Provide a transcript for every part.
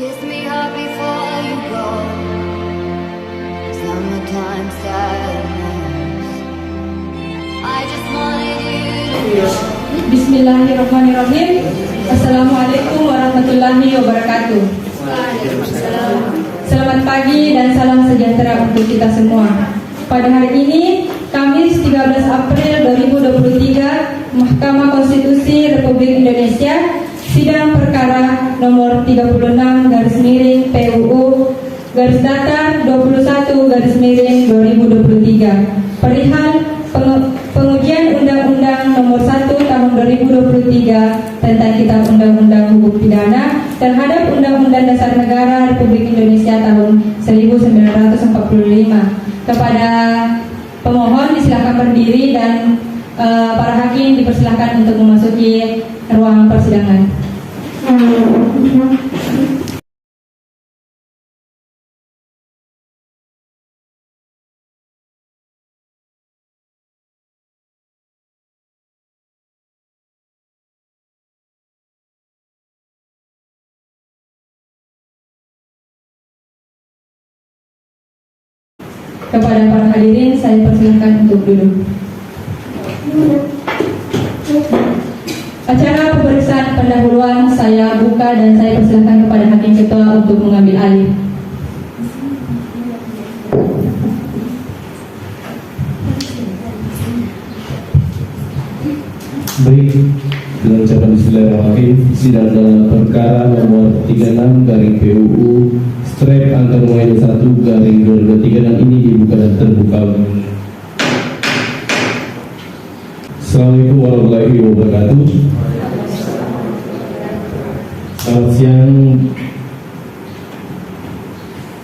Kiss me hard before you go. Summertime sadness. I just wanted you to know. Bismillahirrahmanirrahim. Assalamualaikum warahmatullahi wabarakatuh. Selamat pagi dan salam sejahtera untuk kita semua. Pada hari ini, Kamis 13 April 2023, Mahkamah Konstitusi Republik Indonesia sidang perkara nomor 36/PUU /21/2023 perihal pengujian Undang-Undang nomor 1 tahun 2023 tentang Kitab Undang-Undang Hukum Pidana terhadap Undang-Undang Dasar Negara Republik Indonesia tahun 1945. Kepada pemohon disilakan berdiri dan para hakim dipersilakan untuk memasuki ruang persidangan. Kepada para hadirin saya persilakan untuk duduk. Acara pemeriksaan pendahuluan saya buka dan saya persilakan kepada hakim ketua untuk mengambil alih. Baik, dengan ucapan bismillahirrahmanirrahim, sidang dalam perkara nomor 36/PUU /1/2023 dan ini dibuka dan terbuka. Assalamualaikum warahmatullahi wabarakatuh. Selamat siang.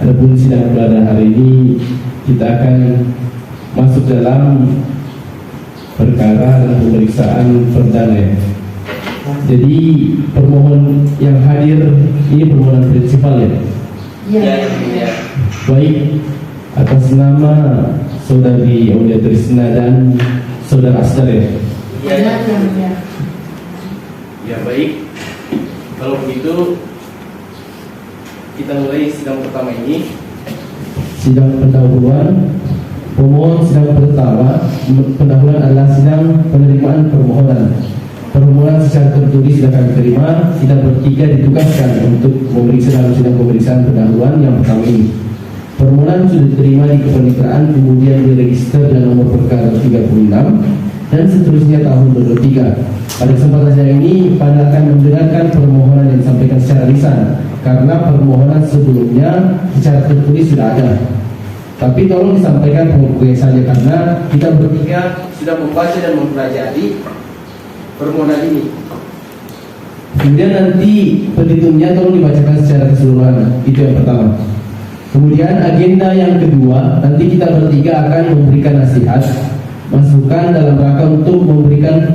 Adapun sidang pada hari ini kita akan masuk dalam perkara dan pemeriksaan perdana. Jadi permohon yang hadir ini permohonan prinsipal ya? Ya. Baik, atas nama Saudari Aulia Trisna dan Saudara Asdar ya? Ya baik. Kalau begitu kita mulai sidang pertama ini. Sidang pendahuluan. Pemohon sidang pertama pendahuluan adalah sidang penerimaan permohonan. Permohonan secara tertulis silakan diterima. Sidang bertiga ditugaskan untuk memeriksa dalam sidang pemeriksaan pendahuluan yang pertama ini. Permohonan sudah diterima di kepaniteraan, kemudian diregister dan nomor perkara 36 dan seterusnya tahun 2023. Pada kesempatan saya ini, Pada akan mendengarkan permohonan yang disampaikan secara lisan karena permohonan sebelumnya secara tertulis sudah ada. Tapi tolong disampaikan pokoknya saja karena kita bertiga sudah membaca dan mempelajari permohonan ini. Kemudian nanti petitumnya tolong dibacakan secara keseluruhan. Itu yang pertama. Kemudian agenda yang kedua, nanti kita bertiga akan memberikan nasihat, masukan dalam rangka untuk memberikan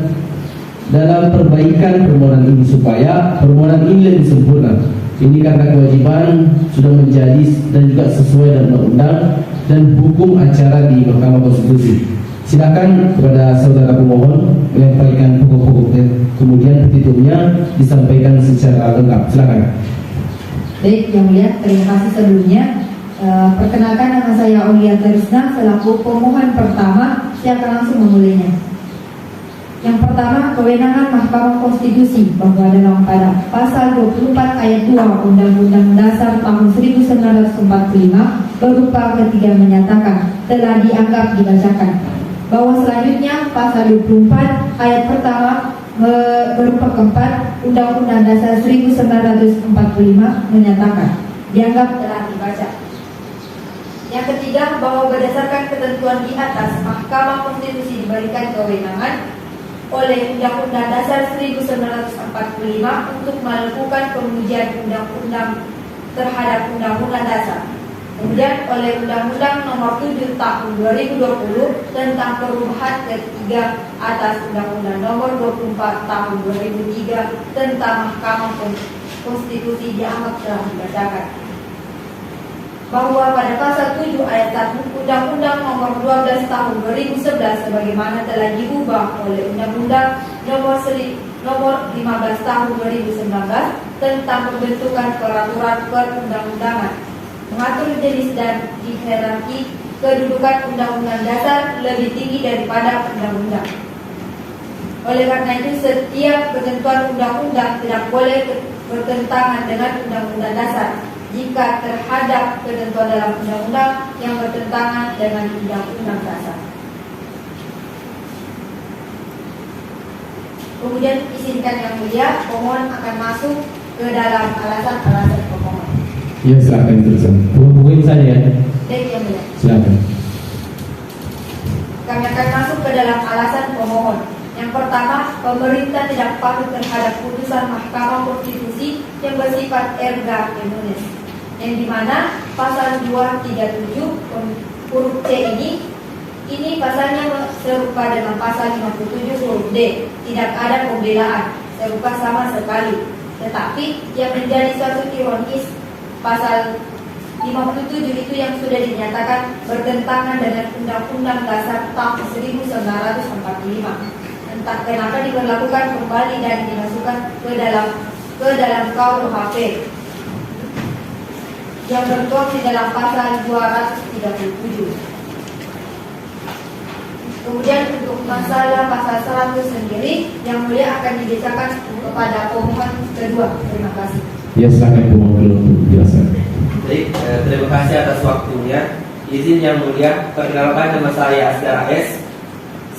dalam perbaikan permohonan ini supaya permohonan ini lebih sempurna. Ini karena kewajiban sudah menjadi dan juga sesuai dengan undang-undang dan hukum acara di Mahkamah Konstitusi. Silakan kepada saudara pemohon menyampaikan pokok-pokoknya, kemudian petitumnya disampaikan secara lengkap. Silakan. Baik, Yang Mulia, terima kasih sebelumnya. Perkenalkan, nama saya Aulia Trisna selaku pemohon pertama. Saya akan langsung memulainya. Yang pertama, kewenangan Mahkamah Konstitusi bahwa dalam pada pasal 24 ayat 2 Undang-Undang Dasar tahun 1945 berupa ketiga menyatakan telah dianggap dibacakan. Bahwa selanjutnya pasal 24 ayat pertama berupa keempat Undang-Undang Dasar 1945 menyatakan dianggap telah dibaca. Yang ketiga, bahwa berdasarkan ketentuan di atas, Mahkamah Konstitusi diberikan kewenangan oleh Undang-Undang Dasar 1945 untuk melakukan pengujian undang-undang terhadap Undang-Undang Dasar. Kemudian oleh Undang-Undang Nomor 7 Tahun 2020 tentang perubahan ketiga atas Undang-Undang Nomor 24 Tahun 2003 tentang Mahkamah Konstitusi dianggap telah dibacakan. Bahwa pada pasal 7 ayat 1 Undang-Undang Nomor 12 Tahun 2011 sebagaimana telah diubah oleh Undang-Undang Nomor 19 Nomor 15 Tahun 2019 tentang pembentukan peraturan perundang-undangan, mengatur jenis dan hierarki kedudukan Undang-Undang Dasar lebih tinggi daripada undang-undang. Oleh karena itu, setiap ketentuan undang-undang tidak boleh bertentangan dengan Undang-Undang Dasar jika terhadap ketentuan dalam undang-undang yang bertentangan dengan Undang-Undang Dasar. Kemudian izinkan yang mulia, pemohon akan masuk ke dalam alasan-alasan pemohon. Ya, silakan teruskan. Hubungin saja. Baik yang mulia. Silakan. Kami akan masuk ke dalam alasan pemohon. Yang pertama, pemerintah tidak patuh terhadap putusan Mahkamah Konstitusi yang bersifat erga omnes, yang dimana pasal 237 huruf C ini pasalnya serupa dengan pasal 57 huruf D. Tidak ada pembelaan, serupa sama sekali. Tetapi yang menjadi suatu ironis, pasal 57 itu yang sudah dinyatakan bertentangan dengan Undang-Undang Dasar tahun 1945. Entah kenapa diberlakukan kembali dan dimasukkan ke dalam KUHP yang tertuang di dalam pasal 237. Kemudian untuk masalah pasal 100 sendiri, yang mulia akan dibacakan kepada pemohon kedua. Terima kasih. Ya, silakan pemohon dulu untuk menjelaskan. Baik, terima kasih atas waktunya. Izin yang mulia, perkenalkan nama saya Asdara S.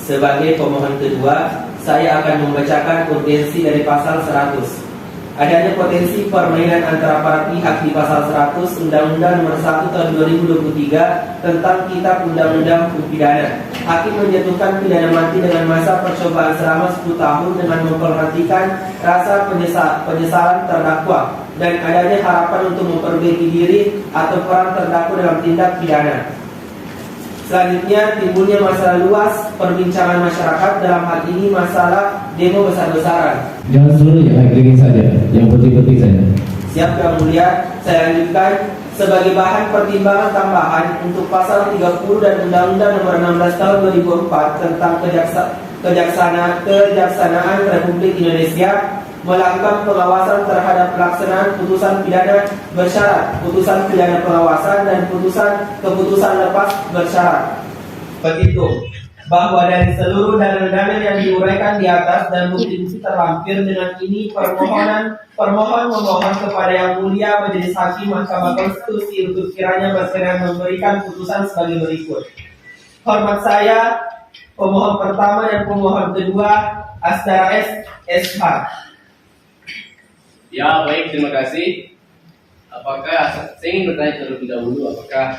Sebagai pemohon kedua, saya akan membacakan potensi dari pasal 100. Adanya potensi permainan antara para pihak di pasal 100 Undang-Undang Nomor 1 Tahun 2023 tentang Kitab Undang-Undang Hukum Pidana. Hakim menjatuhkan pidana mati dengan masa percobaan selama 10 tahun dengan memperhatikan rasa penyesalan terdakwa dan adanya harapan untuk memperbaiki diri atau peran terdakwa dalam tindak pidana. Selanjutnya, timbulnya masalah luas perbincangan masyarakat, dalam hal ini masalah demo besar-besaran. Jangan seluruhnya, agregin saja, yang penting-penting saja. Siap yang mulia, saya lanjutkan. Sebagai bahan pertimbangan tambahan untuk pasal 30 dan Undang-Undang Nomor 16 Tahun 2004 tentang Kejaksanaan Republik Indonesia melakukan pengawasan terhadap pelaksanaan putusan pidana bersyarat, putusan pidana pengawasan, dan keputusan lepas bersyarat. Begitu, bahwa dari seluruh dalil-dalil yang diuraikan di atas dan bukti-bukti terlampir, dengan ini permohon memohon kepada Yang Mulia Majelis Hakim Mahkamah Konstitusi untuk kiranya berkenan memberikan putusan sebagai berikut. Hormat saya, pemohon pertama dan pemohon kedua, Asdara S. SH. Ya, baik, terima kasih. Apakah saya ingin bertanya terlebih dahulu, apakah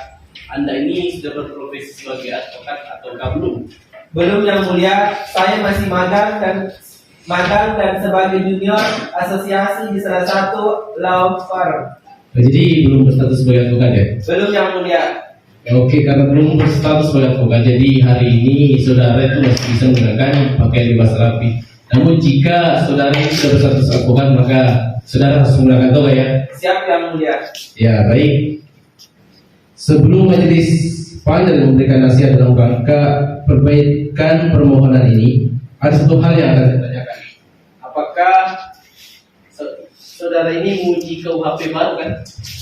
Anda ini sudah berprofesi sebagai advokat atau belum? Belum yang mulia, saya masih magang dan sebagai junior asosiasi di salah satu law firm. Jadi belum berstatus sebagai advokat ya? Belum yang mulia. Ya, oke, karena belum berstatus sebagai advokat, jadi hari ini saudara itu masih bisa menggunakan pakaian bebas rapi. Namun jika saudara sudah berstatus advokat, maka saudara harus menggunakan toga ya. Siap yang mulia. Ya, baik. Sebelum majelis panel memberikan nasihat dalam rangka perbaikan permohonan ini, ada satu hal yang akan saya tanyakan. Apakah saudara ini menguji KUHP baru kan?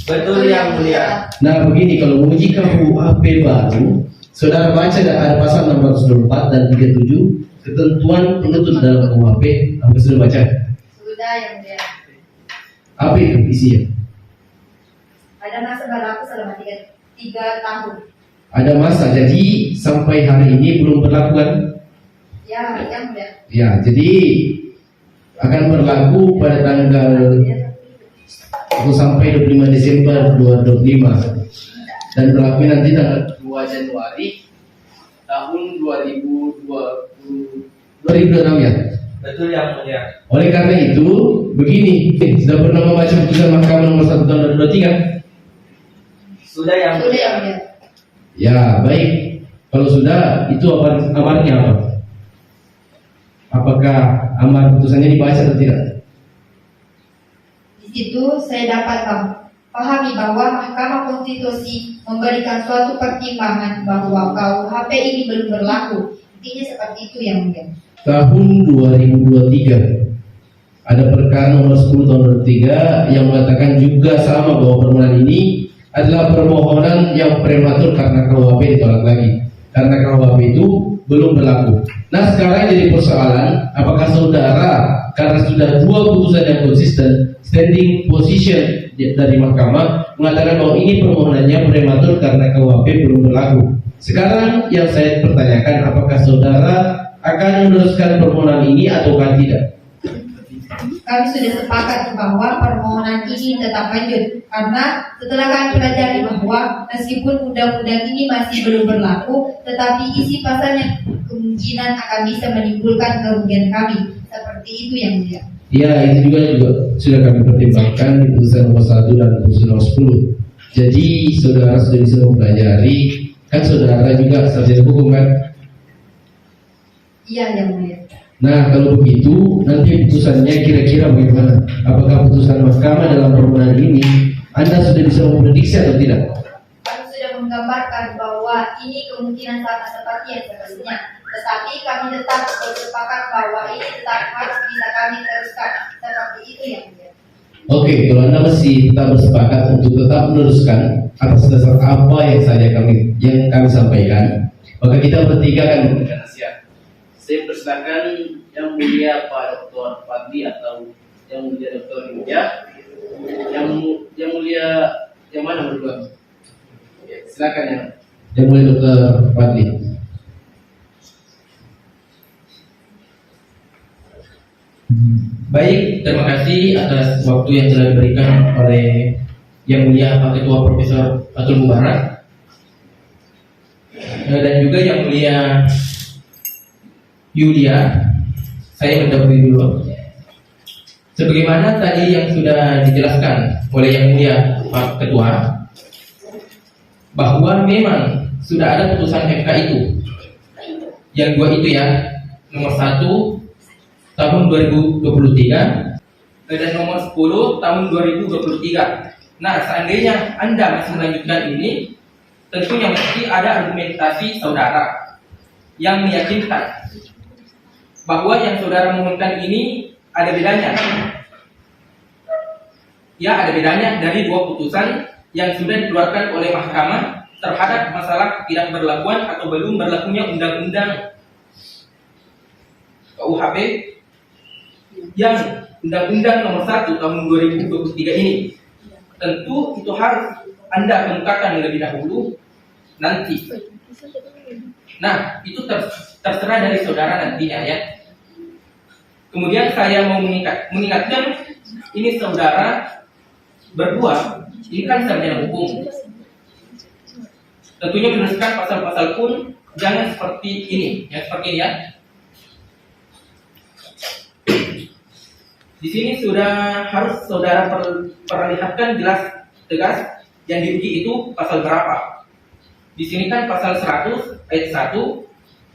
Betul yang mulia. Nah, begini, kalau menguji KUHP baru, saudara baca ada pasal 624 dan 37 ketentuan penuntut dalam KUHP. Apa sudah baca? Sudah yang mulia. Apa itu isinya? Ada masa berlaku selama 3 tahun. Ada masa, jadi sampai hari ini belum berlaku kan? Ya, yang mulia. Ya, jadi akan berlaku pada tanggal atau sampai 25 Desember 2025 dan berlaku nanti tanggal 2 Januari tahun 2026 ya. Betul yang mulia. Oleh karena itu, begini, sudah pernah membaca putusan Mahkamah Nomor 1 Tahun 2023 kan? Sudah yang Sudah mulia. yang mulia. Ya, baik. Kalau sudah, itu amarnya apa? Apakah amar putusannya dibaca atau tidak? Di situ saya dapat pahami bahwa Mahkamah Konstitusi memberikan suatu pertimbangan bahwa KUHP ini belum berlaku. Intinya seperti itu yang mulia. Tahun 2023 ada perkara nomor 10 tahun 2003 yang mengatakan juga sama bahwa permohonan ini adalah permohonan yang prematur karena KUHP ditolak lagi. Karena KUHP itu belum berlaku. Nah sekarang jadi persoalan, apakah saudara karena sudah dua putusan yang konsisten, standing position dari mahkamah mengatakan bahwa ini permohonannya prematur karena KUHP belum berlaku. Sekarang yang saya pertanyakan, apakah saudara akan meneruskan permohonan ini ataukah tidak? Kami sudah sepakat bahwa permohonan ini tetap lanjut karena setelah kami pelajari bahwa meskipun undang-undang ini masih belum berlaku, tetapi isi pasalnya kemungkinan akan bisa menimbulkan kerugian kami. Seperti itu yang mulia. Ya, itu juga sudah kami pertimbangkan di putusan nomor 1 dan putusan nomor 10. Jadi saudara sudah bisa mempelajari, kan saudara juga sarjana hukum kan? Iya yang mulia. Nah kalau begitu nanti putusannya kira-kira bagaimana? Apakah putusan mahkamah dalam permohonan ini Anda sudah bisa memprediksi atau tidak? Kami sudah menggambarkan bahwa ini kemungkinan sangat seperti yang sebelumnya, tetapi kami tetap bersepakat bahwa ini tetap harus bisa kami teruskan. Seperti itu yang mulia. Oke, kalau Anda masih tetap bersepakat untuk tetap meneruskan atas dasar apa yang kami sampaikan, maka kita bertiga akan memberikan nasihat. Saya persilakan Yang Mulia Pak Dr. Fadli atau Yang Mulia Dr. Rinja, Yang Mulia yang mana berdua? Ya, silakan Yang Mulia Dr. Fadli. Baik, terima kasih atas waktu yang telah diberikan oleh Yang Mulia Pak Ketua Profesor Fathul Mubarak dan juga Yang Mulia Yulia. Saya mendahului dulu. Sebagaimana tadi yang sudah dijelaskan oleh Yang Mulia Pak Ketua, bahwa memang sudah ada putusan MK itu. Yang dua itu ya, nomor 1 tahun 2023 dan nomor 10 tahun 2023. Nah, seandainya Anda masih melanjutkan ini, tentunya mesti ada argumentasi saudara yang meyakinkan bahwa yang saudara mohonkan ini ada bedanya. Ya, ada bedanya dari dua putusan yang sudah dikeluarkan oleh mahkamah terhadap masalah tidak berlakuan atau belum berlakunya undang-undang KUHP yang undang-undang nomor 1 tahun 2023 ini. Tentu itu harus Anda kemukakan lebih dahulu nanti. Nah, itu terserah dari saudara nantinya ya. Kemudian saya mau mengingatkan, ini saudara berdua, ini kan sarjana hukum. Tentunya meneruskan pasal-pasal pun jangan seperti ini, ya seperti ini ya. Di sini sudah harus saudara perlihatkan jelas tegas yang diuji itu pasal berapa. Di sini kan pasal 100 ayat 1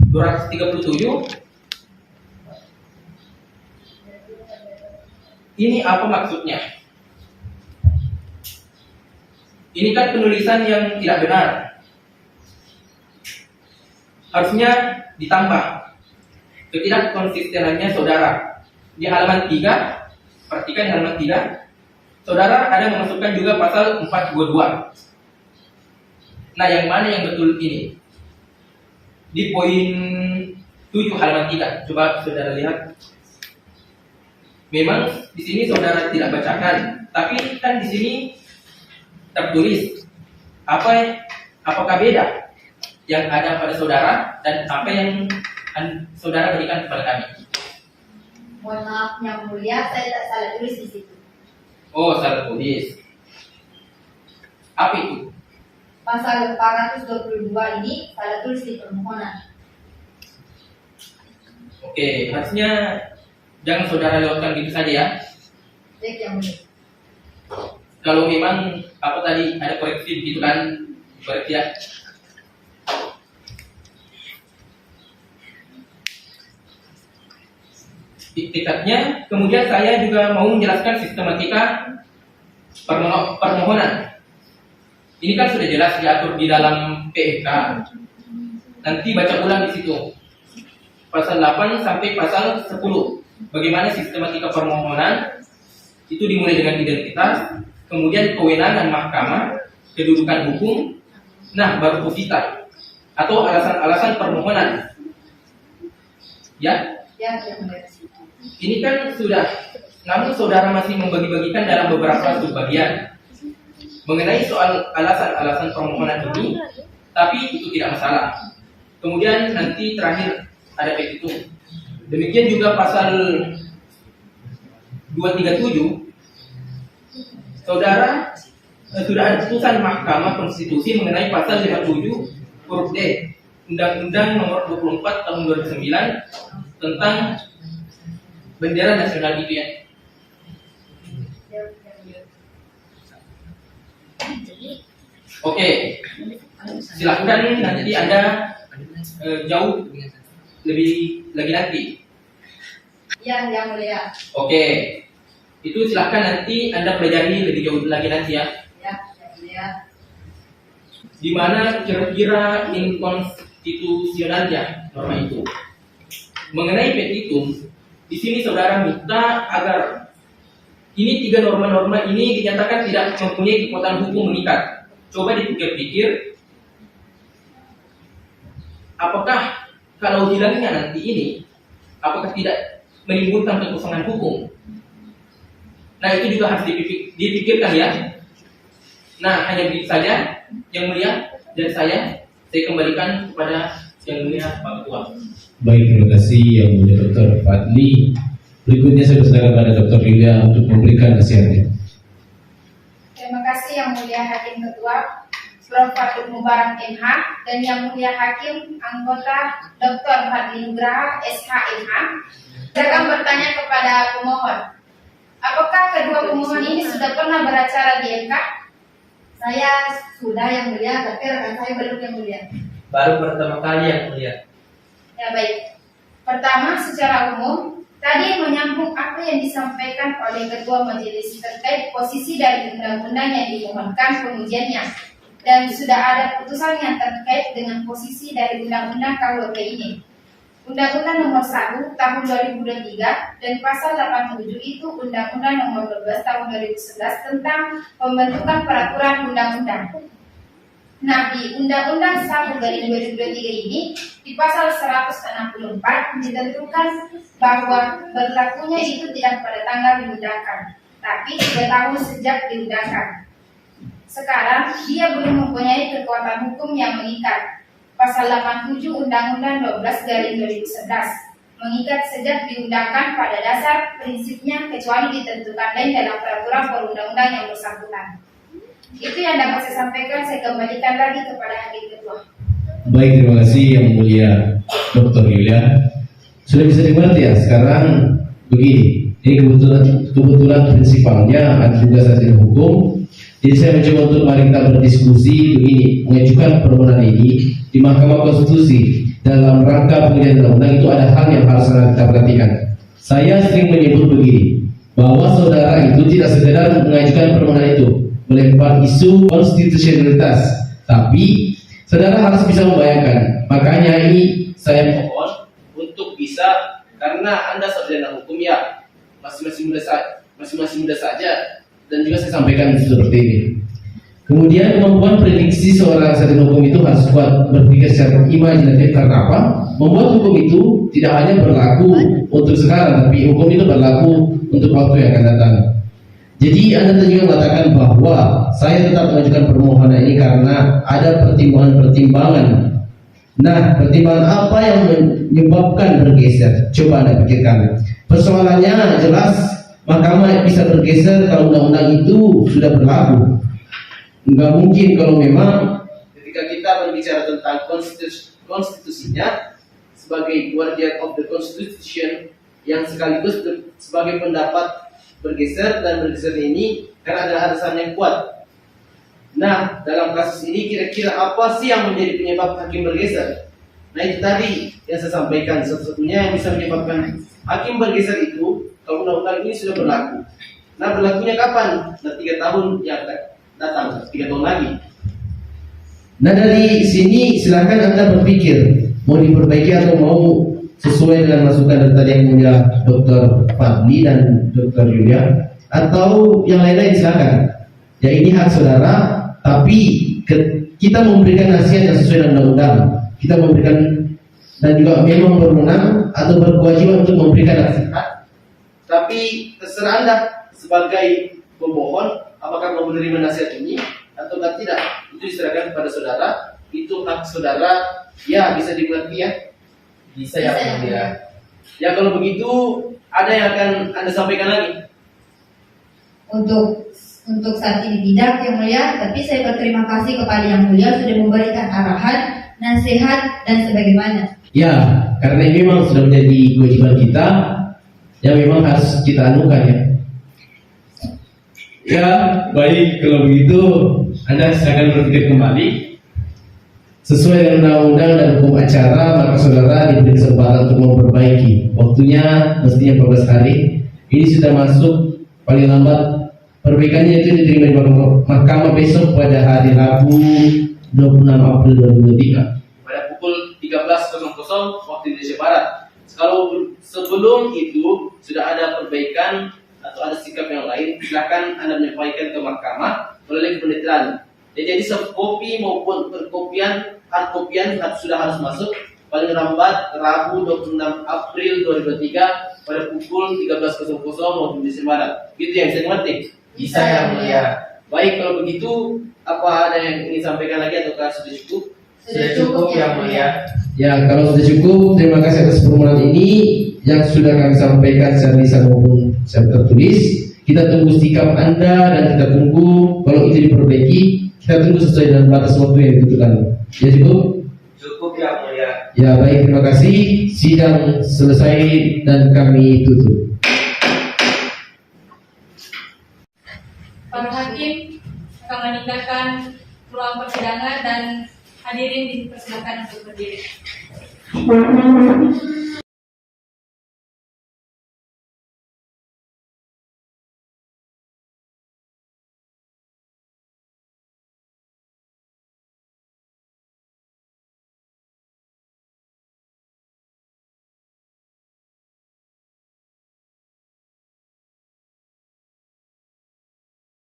237. Ini apa maksudnya? Ini kan penulisan yang tidak benar. Harusnya ditambah ketidakkonsistenannya saudara. Di halaman 3, perhatikan di halaman 3, saudara ada memasukkan juga pasal 422. Nah, yang mana yang betul ini? Di poin 7 halaman 3. Coba saudara lihat. Memang di sini saudara tidak bacakan, tapi kan di sini tertulis apakah beda yang ada pada saudara dan apa yang saudara berikan kepada kami. Mohon maaf Yang Mulia, saya tak salah tulis di situ. Oh, salah tulis. Apa itu? Pasal 422 ini salah tulis di permohonan. Oke, harusnya jangan saudara lewatkan gitu saja ya. Baik Yang Mulia. Kalau memang apa tadi ada koreksi gitu kan, koreksi ya. Tiketnya, kemudian saya juga mau menjelaskan sistematika permohonan. Ini kan sudah jelas diatur di dalam PMK. Nanti baca ulang di situ. Pasal 8 sampai pasal 10. bagaimana sistematika permohonan itu dimulai dengan identitas, kemudian kewenangan mahkamah, kedudukan hukum, nah baru posita atau alasan-alasan permohonan. Ya, Yang mulia. ini kan sudah, namun saudara masih membagi-bagikan dalam beberapa subbagian mengenai soal alasan-alasan permohonan ini, tapi itu tidak masalah. Kemudian nanti terakhir ada petitum. Demikian juga pasal 237, saudara sudah ada putusan Mahkamah Konstitusi mengenai pasal 57 huruf D Undang-Undang Nomor 24 Tahun 2009 tentang bendera nasional itu ya. Oke, silahkan nanti Anda jauh lebih lagi nanti. Yang mulia. Oke, itu silahkan nanti Anda pelajari lebih jauh lagi nanti ya. Yang mulia. Di mana kira-kira inkonstitusionalnya norma itu. Mengenai petitum, di sini saudara minta agar ini 3 norma-norma ini dinyatakan tidak mempunyai kekuatan hukum mengikat. Coba dipikir-pikir, apakah kalau hilangnya nanti ini, apakah tidak menimbulkan kekosongan hukum? Nah itu juga harus dipikirkan ya. Nah hanya begitu saja yang mulia dari saya kembalikan kepada yang mulia Pak Ketua. Baik, terima kasih yang mulia Dr. Fadli. Berikutnya saya persilakan kepada Dr. Yulia untuk memberikan nasihatnya. Terima kasih yang mulia Hakim Ketua Prof. Fatul Mubarak MH dan yang mulia Hakim anggota Dr. Fadli Nugraha SH.MH. Saya akan bertanya kepada pemohon, apakah kedua pemohon ini sudah pernah beracara di MK? Saya sudah yang mulia, tapi rekan saya belum yang mulia. Baru pertama kali yang mulia. Ya baik. Pertama, secara umum, tadi menyambung apa yang disampaikan oleh Ketua Majelis terkait posisi dari undang-undang yang dimohonkan pengujiannya. Dan sudah ada putusan yang terkait dengan posisi dari Undang-Undang KUHP ini. Undang-Undang Nomor 1 Tahun 2023 dan Pasal 87 itu Undang-Undang Nomor 12 Tahun 2011 tentang pembentukan peraturan undang-undang. Nah, di Undang-Undang 1 dari 2023 ini, di Pasal 164 ditentukan bahwa berlakunya itu tidak pada tanggal diundangkan, tapi 3 tahun sejak diundangkan. Sekarang, dia belum mempunyai kekuatan hukum yang mengikat. Pasal 87 Undang-Undang 12 dari 2011 mengikat sejak diundangkan pada dasar prinsipnya kecuali ditentukan lain dalam peraturan perundang-undang yang bersangkutan. Itu yang dapat saya sampaikan, saya kembalikan lagi kepada Hakim Ketua. Baik, terima kasih yang mulia Dr. Yulia. Sudah bisa dimengerti ya. Sekarang begini, ini kebetulan prinsipalnya ada juga sarjana hukum. Jadi saya mencoba untuk mari kita berdiskusi begini, mengajukan permohonan ini di Mahkamah Konstitusi dalam rangka pengujian undang-undang itu ada hal yang harus kita perhatikan. Saya sering menyebut begini, bahwa saudara itu tidak sekedar mengajukan permohonan itu melempar isu konstitusionalitas, tapi saudara harus bisa membayangkan. Makanya ini saya mohon untuk bisa, karena Anda sarjana hukum ya, masing-masing muda saja, dan juga saya sampaikan seperti ini. Kemudian kemampuan prediksi seorang sarjana hukum itu harus kuat berpikir secara imajinatif. Karena apa? Membuat hukum itu tidak hanya berlaku untuk sekarang, tapi hukum itu berlaku untuk waktu yang akan datang. Jadi Anda tadi juga mengatakan bahwa saya tetap mengajukan permohonan ini karena ada pertimbangan-pertimbangan. Nah, pertimbangan apa yang menyebabkan bergeser? Coba Anda pikirkan. Persoalannya jelas, mahkamah bisa bergeser kalau undang-undang itu sudah berlaku. Enggak mungkin kalau memang ketika kita berbicara tentang konstitusinya sebagai guardian of the constitution yang sekaligus sebagai pendapat bergeser, dan bergeser ini karena ada alasan yang kuat. Nah, dalam kasus ini kira-kira apa sih yang menjadi penyebab hakim bergeser? Nah, itu tadi yang saya sampaikan, satu-satunya yang bisa menyebabkan hakim bergeser itu kalau undang-undang ini sudah berlaku. Nah, berlakunya kapan? Nah, 3 tahun yang datang, 3 tahun lagi. Nah, dari sini silakan Anda berpikir mau diperbaiki atau mau sesuai dengan masukan dari tadi yang mulia Dr. Fadli dan Dr. Yulia, atau yang lain-lain silakan. Ya, ini hak saudara, tapi kita memberikan nasihat yang sesuai dengan undang-undang. Kita memberikan dan juga memang berwenang atau berkewajiban untuk memberikan nasihat. Tapi terserah Anda sebagai pemohon apakah mau menerima nasihat ini atau tidak. Itu diserahkan kepada saudara. Itu hak saudara. Ya, bisa dimengerti ya. Bisa ya mulia. Ya, kalau begitu ada yang akan Anda sampaikan lagi? Untuk saat ini tidak, Yang Mulia, tapi saya berterima kasih kepada Yang Mulia sudah memberikan arahan, nasihat dan sebagaimana. Ya, karena ini memang sudah menjadi kewajiban kita yang memang harus kita anukan ya. Ya, baik, kalau begitu Anda silakan berpikir kembali. Sesuai dengan undang-undang dan hukum acara, maka saudara diberi kesempatan untuk memperbaiki. Waktunya mestinya 14 hari. Ini sudah masuk paling lambat. Perbaikannya itu diterima di mahkamah besok pada hari Rabu 26 April 2023 pada pukul 13.00 waktu Indonesia Barat. Kalau sebelum itu sudah ada perbaikan atau ada sikap yang lain, silakan Anda menyampaikan ke mahkamah melalui kepenitian. Jadi soft copy maupun perkopian, hard copyan sudah harus masuk paling lambat Rabu 26 April 2023 pada pukul 13.00 waktu Indonesia Barat. Gitu yang saya mengerti. Bisa ya mulia. Baik, kalau begitu apa ada yang ingin sampaikan lagi atau sudah cukup? Sudah cukup ya mulia. Ya, kalau sudah cukup, terima kasih atas permohonan ini yang sudah kami sampaikan secara lisan maupun secara tertulis. Kita tunggu sikap Anda dan kita tunggu kalau itu diperbaiki. Kita tunggu sesuai dengan batas waktu yang ditentukan. Ya, cukup? Cukup ya mulia. Ya, baik, terima kasih. Sidang selesai dan kami tutup. Para hakim akan meninggalkan ruang persidangan dan hadirin dipersilakan untuk berdiri.